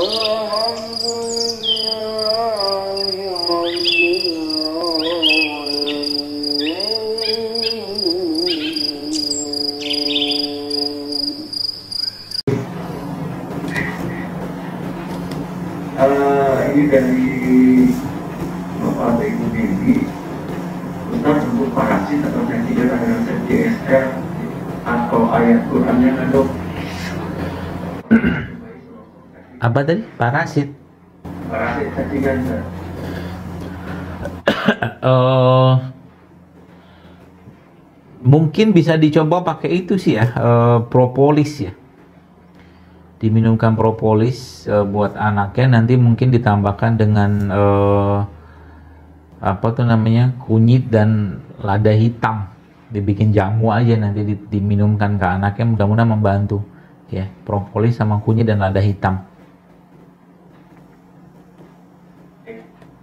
Ini dari Bapak Ibu Bibi, Ustaz, untuk parasit atau netizen dengan CSR atau ayat Quran yang ada. Apa tadi? Parasit? Parasit cacingan. Mungkin bisa dicoba pakai itu sih ya, propolis ya. Diminumkan propolis buat anaknya, nanti mungkin ditambahkan dengan apa tuh namanya, kunyit dan lada hitam, dibikin jamu aja, nanti diminumkan ke anaknya, mudah-mudahan membantu ya, propolis sama kunyit dan lada hitam.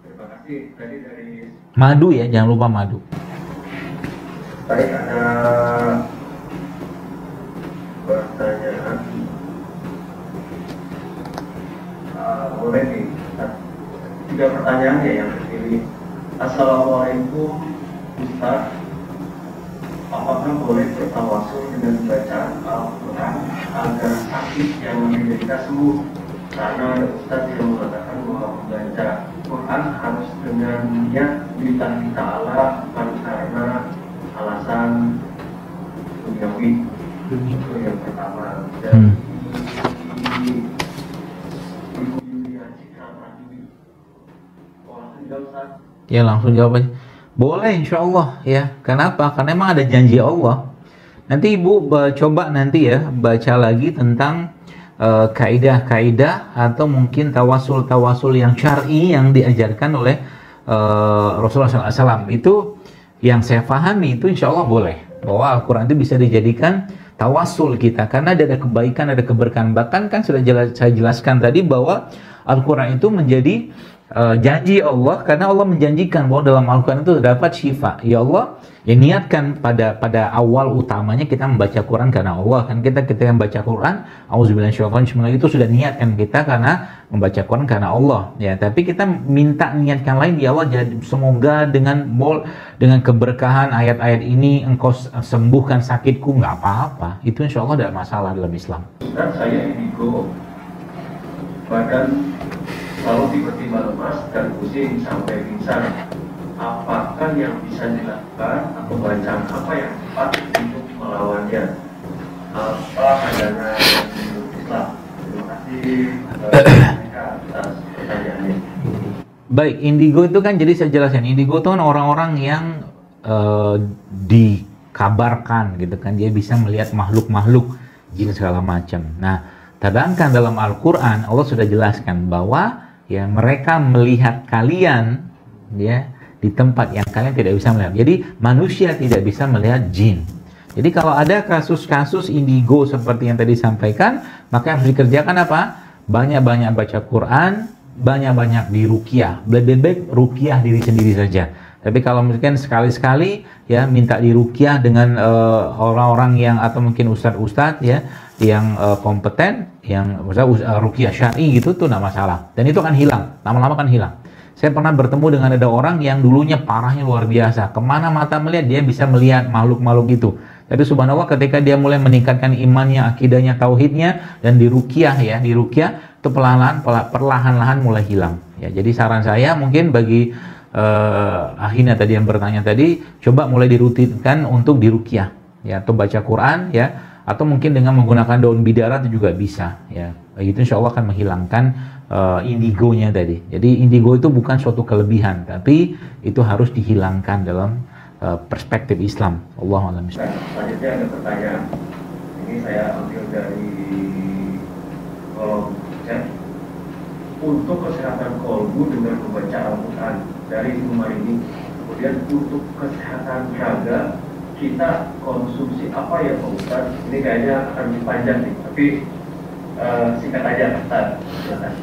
Terima kasih. Tadi dari Madu ya, jangan lupa madu. tadi ada pertanyaan. Boleh nih, 3 pertanyaan ya yang terpilih. Assalamualaikum Ustaz, apakah boleh bertawasul dengan bacaan Al-Quran agar sakit yang menderita sembuh? Karena ada Ustaz yang mengatakan bahwa membaca Quran harus dengan niat lillahi ta'ala, bukan karena alasan duniawi. Itu yang pertama. Dan Ya langsung jawab aja. Boleh insya Allah ya. Kenapa? Karena emang ada janji Allah. Nanti Ibu coba nanti ya baca lagi tentang kaidah-kaidah atau mungkin tawasul yang syar'i yang diajarkan oleh Rasulullah SAW. Itu yang saya pahami, itu insya Allah boleh. Bahwa Al-Quran itu bisa dijadikan tawasul kita. Karena ada kebaikan, ada keberkahan. Bahkan kan sudah saya jelaskan tadi bahwa Al-Quran itu menjadi janji Allah, karena Allah menjanjikan bahwa dalam Al-Quran itu terdapat syifa. Ya Allah, ya niatkan pada awal utamanya kita membaca Quran karena Allah. Kan kita yang baca Quran, auzubillahi itu sudah niatkan kita karena membaca Quran karena Allah. Ya, tapi kita minta niatkan lain, ya Allah, jadi semoga dengan keberkahan ayat-ayat ini engkau sembuhkan sakitku, nggak apa-apa. Itu insya Allah tidak masalah dalam Islam. Ustaz, saya indigo, badan selalu tiba-tiba lemas dan pusing sampai pingsan. Apakah yang bisa dilakukan atau bacaan apa yang tepat untuk melawannya? Apa pandangan Islam? Terima kasih atas pertanyaannya. Baik, indigo itu kan, jadi saya jelaskan, indigo itu kan orang-orang yang dikabarkan gitu kan, dia bisa melihat makhluk-makhluk jin segala macam. Nah, sedangkan dalam Al-Quran Allah sudah jelaskan bahwa ya mereka melihat kalian ya di tempat yang kalian tidak bisa melihat. Jadi manusia tidak bisa melihat jin. Jadi kalau ada kasus-kasus indigo seperti yang tadi disampaikan, maka harus dikerjakan apa? Banyak-banyak baca Quran, banyak-banyak diruqyah. Lebih baik ruqyah diri sendiri saja. Tapi kalau mungkin sekali-sekali ya minta diruqyah dengan orang-orang yang, atau mungkin ustadz-ustadz ya yang kompeten, yang ruqyah syar'i gitu tuh nggak masalah. Dan itu akan hilang, lama-lama kan hilang. Saya pernah bertemu dengan ada orang yang dulunya parahnya luar biasa. Kemana mata melihat, dia bisa melihat makhluk-makhluk itu. Tapi subhanallah ketika dia mulai meningkatkan imannya, akidahnya, tauhidnya, dan diruqyah ya, diruqyah itu perlahan-lahan mulai hilang. Ya, jadi saran saya mungkin bagi Ahina tadi yang bertanya tadi, coba mulai dirutinkan untuk diruqyah ya, atau baca Quran ya, atau mungkin dengan menggunakan daun bidara itu juga bisa ya. Itu insya Allah akan menghilangkan indigonya tadi. Jadi indigo itu bukan suatu kelebihan, tapi itu harus dihilangkan dalam perspektif Islam. Allahu a'lam. Selanjutnya ada pertanyaan. Ini saya ambil dari kolom chat. Untuk kesehatan kolbu dengan membaca Al-Quran dari rumah ini, kemudian untuk kesehatan raga kita konsumsi apa ya Pak Ustaz? Ini kayaknya akan lebih panjang nih, tapi singkat aja Ustaz. Silakan.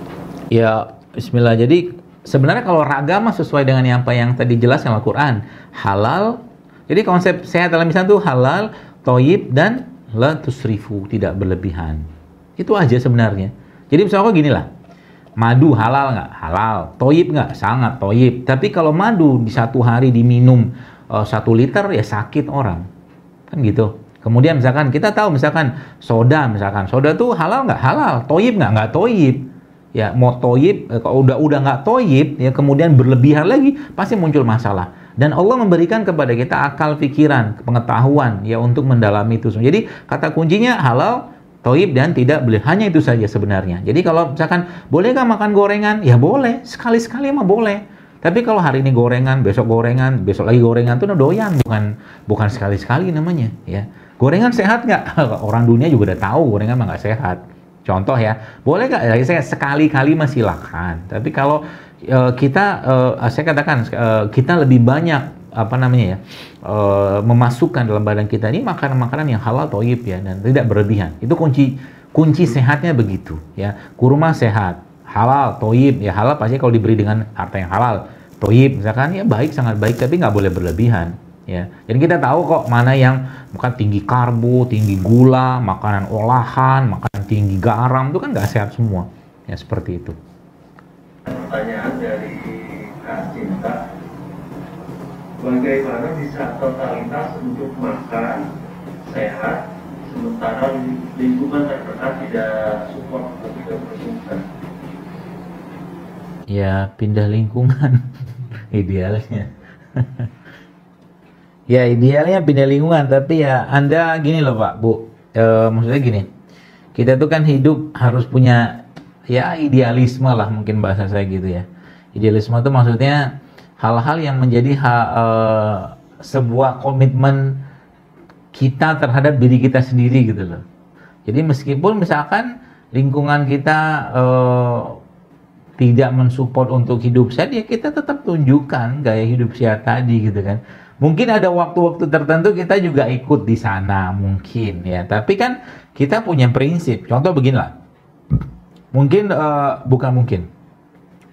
Ya, bismillah. Jadi sebenarnya kalau raga mah sesuai dengan apa yang tadi jelaskan Al-Quran, halal. Jadi konsep sehat dalam Islam itu halal, thayyib, dan la tusrifu, tidak berlebihan. Itu aja sebenarnya. Jadi misalnya gini lah, Madu halal nggak? Halal. Toyib nggak? Sangat toyib. Tapi kalau madu di satu hari diminum 1 liter ya sakit orang. Kan gitu. Kemudian misalkan kita tahu misalkan soda tuh halal nggak? Halal. Toyib nggak? Nggak toyib. Ya mau toyib, kalau udah nggak toyib ya kemudian berlebihan lagi pasti muncul masalah. Dan Allah memberikan kepada kita akal pikiran, pengetahuan ya untuk mendalami itu. Jadi kata kuncinya halal, toyib dan tidak boleh, hanya itu saja sebenarnya. Jadi kalau misalkan bolehkah makan gorengan? Ya boleh, sekali-sekali mah boleh. Tapi kalau hari ini gorengan, besok lagi gorengan tuh doyan, bukan sekali-sekali namanya. Ya, gorengan sehat nggak? Orang dunia juga udah tahu gorengan mah nggak sehat. Contoh ya, boleh nggak? Ya, saya sekali-kali mah silakan. Tapi kalau saya katakan kita lebih banyak memasukkan dalam badan kita ini makanan-makanan yang halal toyib ya dan tidak berlebihan. Itu kunci sehatnya begitu ya. Kurma sehat, halal toyib ya, halal pasti kalau diberi dengan harta yang halal. Toyib misalkan ya baik, sangat baik, tapi nggak boleh berlebihan ya. Jadi kita tahu kok mana yang bukan tinggi karbo, tinggi gula, makanan olahan, makanan tinggi garam itu kan nggak sehat semua ya, seperti itu. Pertanyaan dari Kak Cinta, bagaimana bisa totalitas untuk makan sehat sementara lingkungan terdekat tidak support atau tidak mendukung? Ya pindah lingkungan idealnya. Ya idealnya pindah lingkungan, tapi ya Anda gini loh Pak, Bu, maksudnya gini, kita tuh kan hidup harus punya ya idealisme lah, mungkin bahasa saya gitu ya. Idealisme itu maksudnya hal-hal yang menjadi sebuah komitmen kita terhadap diri kita sendiri gitu loh. Jadi meskipun misalkan lingkungan kita tidak mensupport untuk hidup sehat, ya kita tetap tunjukkan gaya hidup sehat tadi gitu kan. Mungkin ada waktu-waktu tertentu kita juga ikut di sana mungkin ya, tapi kan kita punya prinsip. Contoh beginilah, bukan mungkin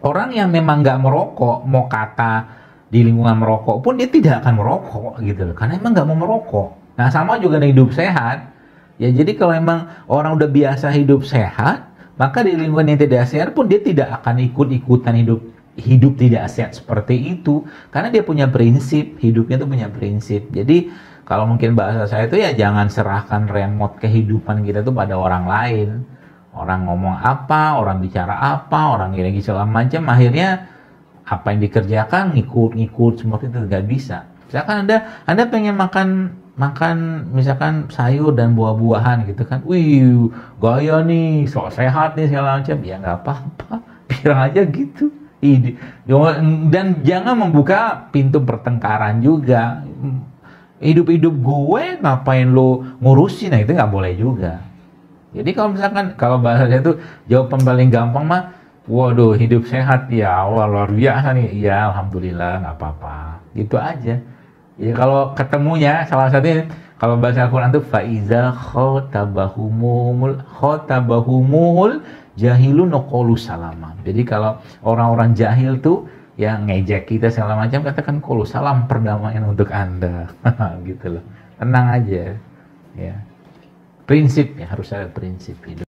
orang yang memang nggak merokok, mau kata di lingkungan merokok pun dia tidak akan merokok gitu loh, karena emang nggak mau merokok. Nah sama juga dengan hidup sehat ya. Jadi kalau emang orang udah biasa hidup sehat, maka di lingkungan yang tidak sehat pun dia tidak akan ikut-ikutan hidup tidak sehat seperti itu, karena dia punya prinsip, hidupnya tuh punya prinsip. Jadi kalau mungkin bahasa saya itu ya jangan serahkan remote kehidupan kita tuh pada orang lain. Orang ngomong apa, orang bicara apa, orang gini segala macam, akhirnya apa yang dikerjakan ngikut seperti itu, nggak bisa. Misalkan Anda pengen makan misalkan sayur dan buah-buahan gitu kan, wih gaya nih, sok sehat nih segala macam, ya nggak apa-apa, bilang aja gitu. Dan jangan membuka pintu pertengkaran juga. Hidup gue ngapain lo ngurusin, nah itu nggak boleh juga. Jadi kalau bahasa saya itu jawaban paling gampang mah, waduh hidup sehat ya Allah luar biasa nih, ya alhamdulillah nggak apa-apa, gitu aja. Ya kalau ketemunya salah satunya kalau bahasa Al-Quran itu faiza khotabahumul jahilun qalu salama. Jadi kalau orang-orang jahil tuh yang ngejek kita segala macam, katakan qalu salam, perdamaian untuk Anda. Gitu loh. Tenang aja. Ya. Prinsip ya, harus ada prinsip hidup.